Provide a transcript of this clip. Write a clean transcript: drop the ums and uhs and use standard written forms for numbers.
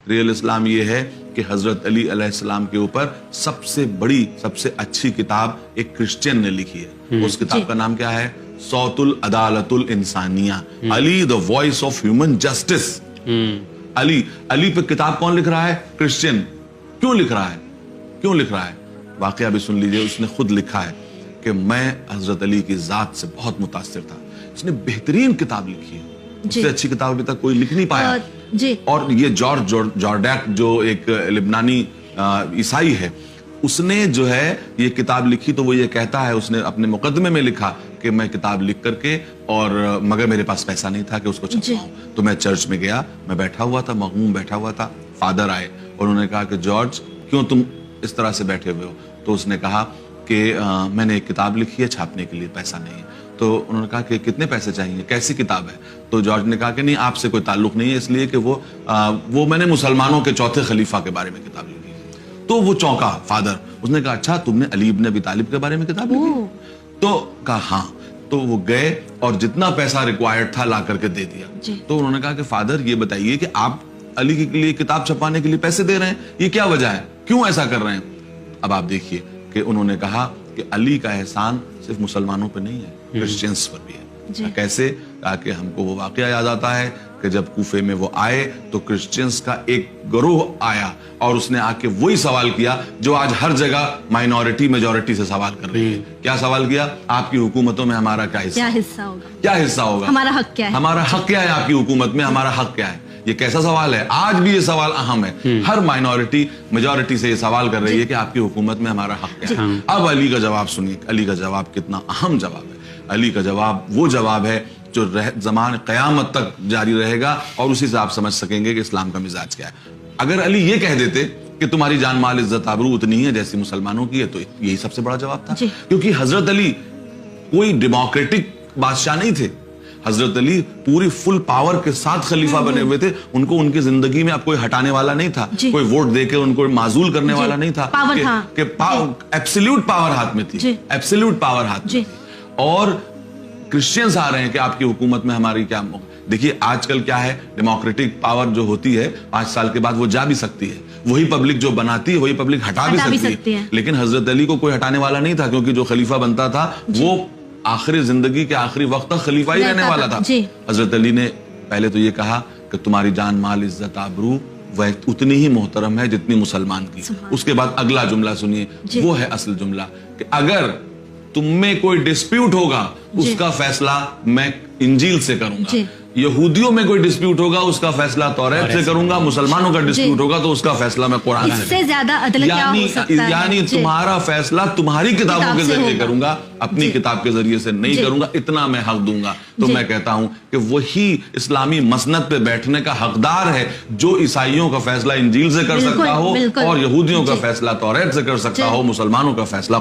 Real اسلام یہ ہے کہ حضرت علی علیہ السلام کے اوپر سب سے بڑی سب سے اچھی کتاب ایک کرسچین نے لکھی ہے. اس کتاب کا نام کیا ہے؟ صوت العدالت الانسانیہ. علی the voice of human justice. علی پہ کتاب کون لکھ رہا ہے؟ کرسچین. کیوں لکھ رہا ہے؟ واقعہ بھی سن لیجئے. اس نے خود لکھا ہے کہ میں حضرت علی کی ذات سے بہت متاثر تھا. اس نے بہترین کتاب لکھی ہے. اس سے اچھی کتاب ابھی تک کوئی لکھ نہیں پایا. اور یہ جارج جارڈیک جو ایک لبنانی عیسائی ہے, اس نے جو ہے یہ کتاب لکھی تو وہ یہ کہتا ہے, اس نے اپنے مقدمے میں لکھا کہ میں کتاب لکھ کر کے اور مگر میرے پاس پیسہ نہیں تھا کہ اس کو چھپواؤں, تو میں چرچ میں گیا, میں بیٹھا ہوا تھا, مغموم بیٹھا ہوا تھا. فادر آئے اور انہوں نے کہا کہ جارج کیوں تم اس طرح سے بیٹھے ہوئے ہو؟ تو اس نے کہا کہ میں نے ایک کتاب لکھی ہے, چھاپنے کے لیے پیسہ نہیں ہے. تو انہوں نے کہا کہ کتنے پیسے چاہیے, کیسی کتاب ہے؟ تو جارج نے کہا کہ نہیں, آپ سے کوئی تعلق نہیں ہے, اس لیے کہ وہ میں نے مسلمانوں کے چوتھے خلیفہ کے بارے میں کتاب لکھی. تو وہ چونکا فادر. اس نے کہا اچھا تم نے علی ابن ابی طالب کے بارے میں کتاب لکھی؟ تو کہا ہاں. تو وہ گئے اور جتنا پیسہ ریکوائرڈ تھا لا کر کے دے دیا. تو انہوں نے کہا کہ فادر یہ بتائیے کہ آپ علی کے لیے کتاب چھپانے کے لیے پیسے دے رہے ہیں, یہ کیا وجہ ہے, کیوں ایسا کر رہے ہیں؟ اب آپ دیکھیے کہ انہوں نے کہا کہ علی کا احسان صرف مسلمانوں پہ نہیں ہے, کرسچنز پر بھی ہے. کیسے؟ کہا کہ ہم کو وہ واقعہ یاد آتا ہے کہ جب کوفے میں وہ آئے تو کرسچنز کا ایک گروہ آیا اور اس نے آ کے وہی سوال کیا جو آج ہر جگہ مائنورٹی میجورٹی سے سوال کر رہی ہے. کیا سوال کیا؟ آپ کی حکومتوں میں ہمارا کیا حصہ ہوگا, ہمارا حق کیا ہے, ہمارا حق کیا ہے آپ کی حکومت میں, ہمارا حق کیا ہے؟ یہ کیسا سوال ہے؟ آج بھی یہ سوال اہم ہے. ہر مائنورٹی میجورٹی سے یہ سوال کر رہی ہے کہ آپ کی حکومت میں ہمارا حق کیا ہے. اب علی کا جواب سنیے. علی کا جواب کتنا اہم جواب ہے. علی کا جواب وہ جواب ہے جو زمان قیامت تک جاری رہے گا, اور اسی سے آپ سمجھ سکیں گے کہ اسلام کا مزاج کیا ہے. اگر علی یہ کہہ دیتے کہ تمہاری جان مال عزت آبرو اتنی ہے جیسی مسلمانوں کی ہے, تو یہی سب سے بڑا جواب تھا. کیونکہ حضرت علی کوئی ڈیموکریٹک بادشاہ نہیں تھے. حضرت علی پوری فل پاور کے ساتھ خلیفہ بنے ہوئے تھے. ان کو ان کی زندگی میں اب کوئی ہٹانے والا نہیں تھا, کوئی ووٹ دے کے ان کو معزول کرنے والا نہیں تھا, کہ ایبسلیوٹ پاور ہاتھ میں تھی, ایبسلیوٹ پاور ہاتھ میں تھی. اور کرسچنز آ رہے ہیں کہ آپ کی حکومت میں ہماری کیا. دیکھیے آج کل کیا ہے, ڈیموکریٹک پاور جو ہوتی ہے 5 سال کے بعد وہ جا بھی سکتی ہے. وہی پبلک جو بناتی ہے وہی پبلک ہٹا بھی سکتی ہے. لیکن حضرت علی کو کوئی ہٹانے والا نہیں تھا, کیونکہ جو خلیفہ بنتا تھا وہ آخری زندگی کے آخری وقت تک خلیفہ ہی رہنے والا تھا. حضرت علی نے پہلے تو یہ کہا کہ تمہاری جان مال عزت آبرو وہ اتنی ہی محترم ہے جتنی مسلمان کی. اس کے بعد اگلا جملہ سنیے, وہ ہے اصل جملہ, کہ اگر تم میں کوئی ڈسپیوٹ ہوگا اس کا فیصلہ میں انجیل سے کروں گا, یہودیوں میں کوئی ڈسپیوٹ ہوگا اس کا فیصلہ توریت سے کروں گا, مسلمانوں کا ڈسپیوٹ ہوگا تو اس کا فیصلہ میں قرآن سے. یعنی تمہارا فیصلہ تمہاری کتابوں کے ذریعے کروں گا, اپنی کتاب کے ذریعے سے نہیں کروں گا, اتنا میں حق دوں گا. تو میں کہتا ہوں کہ وہی اسلامی مسند پہ بیٹھنے کا حقدار ہے جو عیسائیوں کا فیصلہ انجیل سے کر سکتا ہو, اور یہودیوں کا فیصلہ توریت سے کر سکتا ہو, مسلمانوں کا فیصلہ